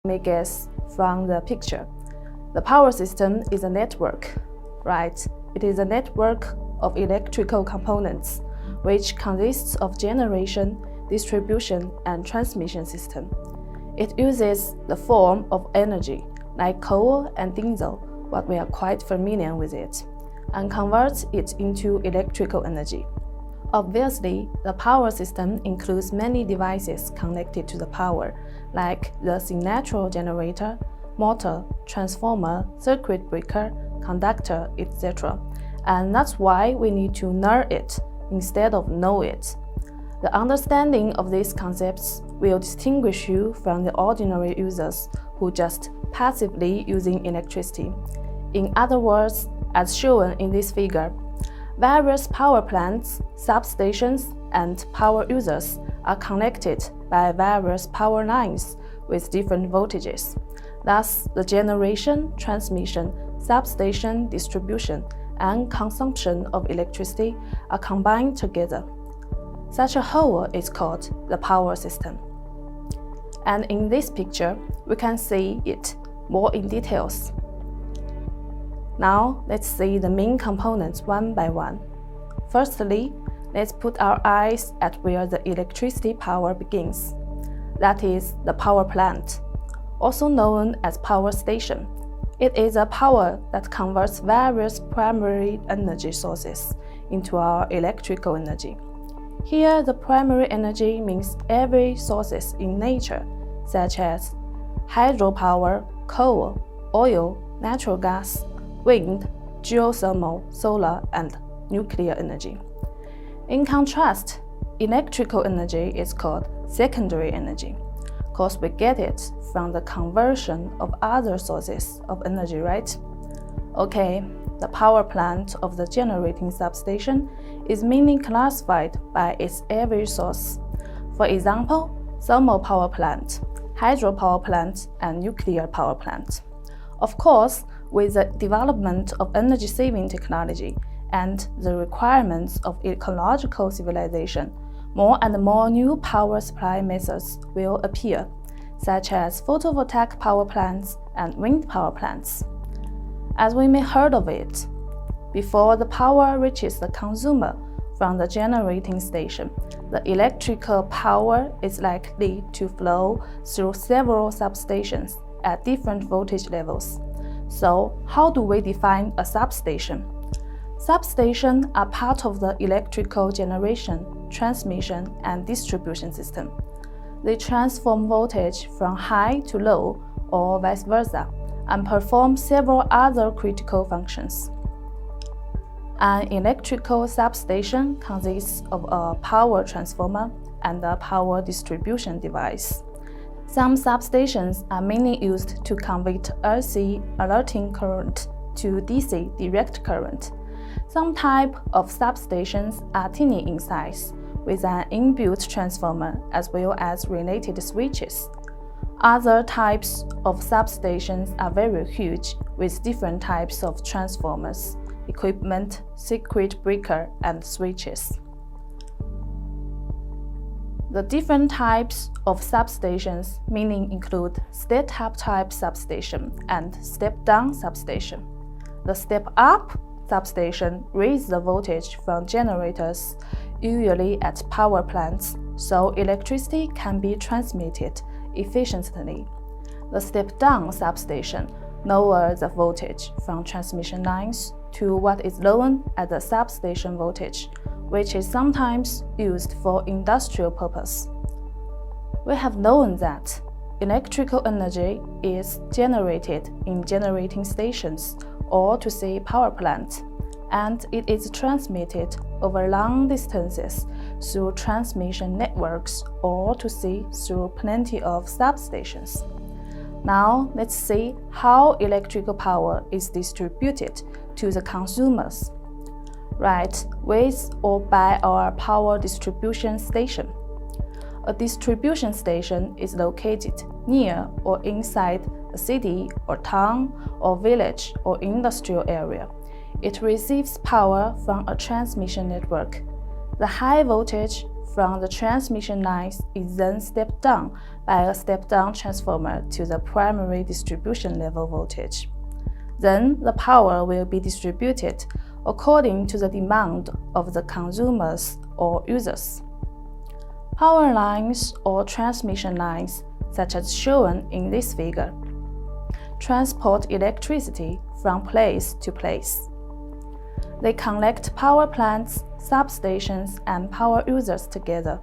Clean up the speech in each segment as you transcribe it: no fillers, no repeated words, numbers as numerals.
may guess from the picture, the power system is a network, right? It is a network of electrical components, which consists of generation, distribution, and transmission system. It uses the form of energy, like coal and diesel, what we are quite familiar with it, and converts it into electrical energy. Obviously, the power system includes many devices connected to the power, like the signature generator, motor, transformer, circuit breaker, conductor, etc. And that's why we need to learn it instead of know it. The understanding of these concepts will distinguish you from the ordinary users who just passively using electricity. In other words, as shown in this figure, various power plants, substations, and power users are connected by various power lines with different voltages. Thus, the generation, transmission, substation, distribution, and consumption of electricity are combined together. Such a whole is called the power system. And in this picture, we can see it more in details. Now, let's see the main components one by one. Firstly, let's put our eyes at where the electricity power begins. That is the power plant, also known as power station. It is a power that converts various primary energy sources into our electrical energy. Here, the primary energy means every sources in nature, such as hydropower, coal, oil, natural gas, wind, geothermal, solar, and nuclear energy. In contrast, electrical energy is called secondary energy, because we get it from the conversion of other sources of energy, right? Okay, the power plant of the generating substation is mainly classified by its every source. For example, thermal power plant, hydropower plant, and nuclear power plant. Of course, with the development of energy-saving technology and the requirements of ecological civilization, more and more new power supply methods will appear, such as photovoltaic power plants and wind power plants. As we may heard of it, before the power reaches the consumer from the generating station, the electrical power is likely to flow through several substations at different voltage levels. So, how do we define a substation? Substations are part of the electrical generation, transmission, and distribution system. They transform voltage from high to low or vice versa, and perform several other critical functions. An electrical substation consists of a power transformer and a power distribution device. Some substations are mainly used to convert AC alternating current to DC direct current. Some type of substations are teeny in size, with an inbuilt transformer as well as related switches. Other types of substations are very huge, with different types of transformers, equipment, circuit breaker, and switches. The different types of substations meaning include step-up type substation and step-down substation. The step-up substation raises the voltage from generators, usually at power plants, so electricity can be transmitted efficiently. The step-down substation lowers the voltage from transmission lines to what is known as the substation voltage, which is sometimes used for industrial purpose. We have known that electrical energy is generated in generating stations, or to say power plants, and it is transmitted over long distances through transmission networks, or to say through plenty of substations. Now let's see how electrical power is distributed to the consumers. Right, with or by our power distribution station. A distribution station is located near or inside a city or town or village or industrial area. It receives power from a transmission network. The high voltage from the transmission lines is then stepped down by a step-down transformer to the primary distribution level voltage. Then the power will be distributed according to the demand of the consumers or users. Power lines or transmission lines, such as shown in this figure, transport electricity from place to place. They connect power plants, substations, and power users together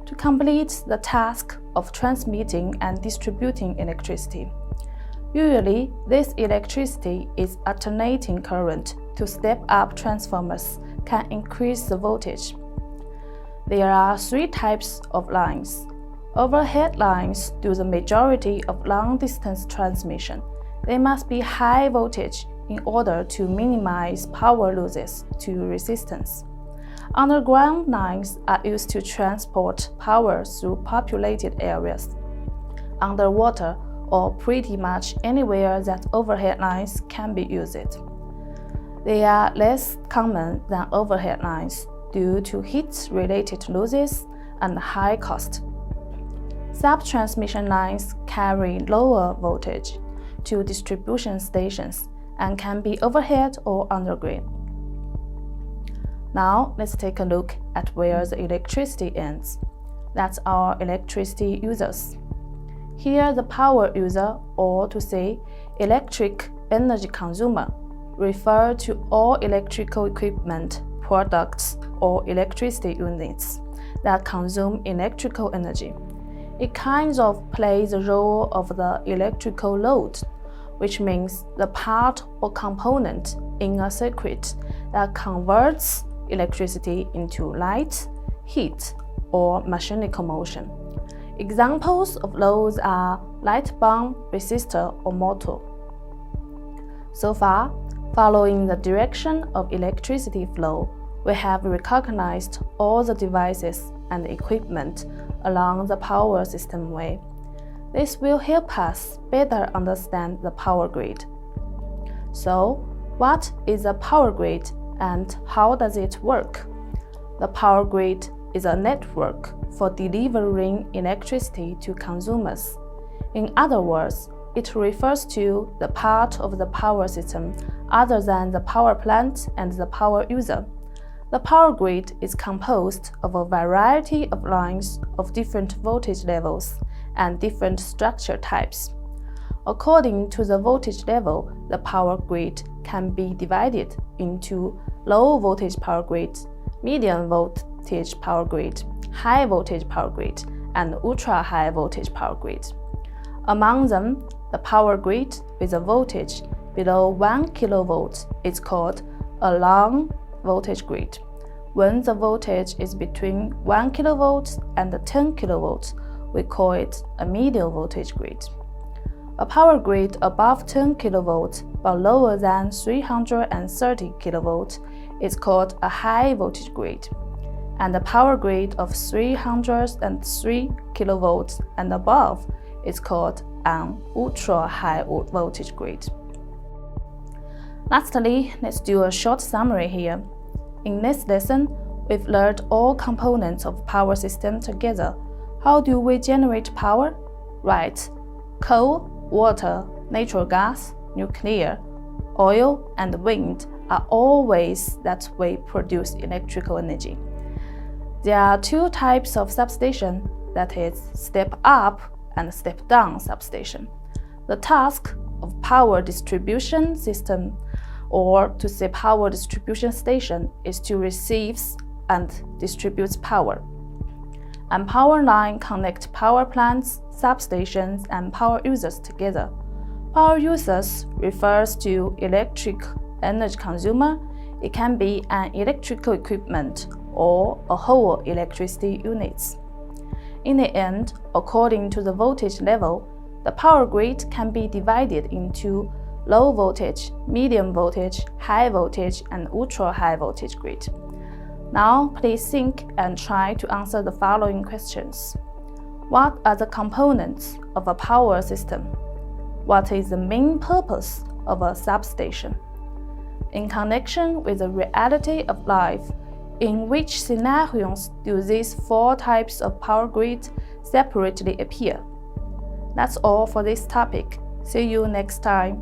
to complete the task of transmitting and distributing electricity. Usually, this electricity is alternating current to step-up transformers can increase the voltage. There are three types of lines. Overhead lines do the majority of long-distance transmission. They must be high voltage in order to minimize power losses to resistance. Underground lines are used to transport power through populated areas, underwater, or pretty much anywhere that overhead lines can be used. They are less common than overhead lines due to heat-related losses and high cost. Sub-transmission lines carry lower voltage to distribution stations and can be overhead or underground. Now let's take a look at where the electricity ends. That's our electricity users. Here the power user, or to say electric energy consumer, refer to all electrical equipment, products, or electricity units that consume electrical energy. It kind of plays the role of the electrical load, which means the part or component in a circuit that converts electricity into light, heat, or mechanical motion. Examples of loads are light bulb, resistor, or motor. So far, following the direction of electricity flow, we have recognized all the devices and equipment along the power system way. This will help us better understand the power grid. So, what is a power grid and how does it work? The power grid is a network for delivering electricity to consumers. In other words, it refers to the part of the power system other than the power plant and the power user. The power grid is composed of a variety of lines of different voltage levels and different structure types. According to the voltage level, the power grid can be divided into low voltage power grid, medium voltage power grid, high voltage power grid, and ultra high voltage power grid. Among them, the power grid with a voltage below 1 kV is called a long voltage grid. When the voltage is between 1 kV and 10 kV, we call it a medium voltage grid. A power grid above 10 kV but lower than 330 kV is called a high voltage grid, and a power grid of 303 kV and above is called an ultra high voltage grid. Lastly, let's do a short summary here. In this lesson, we've learned all components of power system together. How do we generate power? Right, coal, water, natural gas, nuclear, oil, and wind are all ways that we produce electrical energy. There are two types of substation, that is, step-up and step-down substation. The task of power distribution system, or to say power distribution station, is to receive and distribute power. And power line connect power plants, substations, and power users together. Power users refers to electric energy consumer. It can be an electrical equipment or a whole electricity units. In the end, according to the voltage level, the power grid can be divided into low voltage, medium voltage, high voltage, and ultra high voltage grid. Now, please think and try to answer the following questions. What are the components of a power system? What is the main purpose of a substation? In connection with the reality of life, In which scenarios do these 4 types of power grid separately appear? That's all for this topic. See you next time.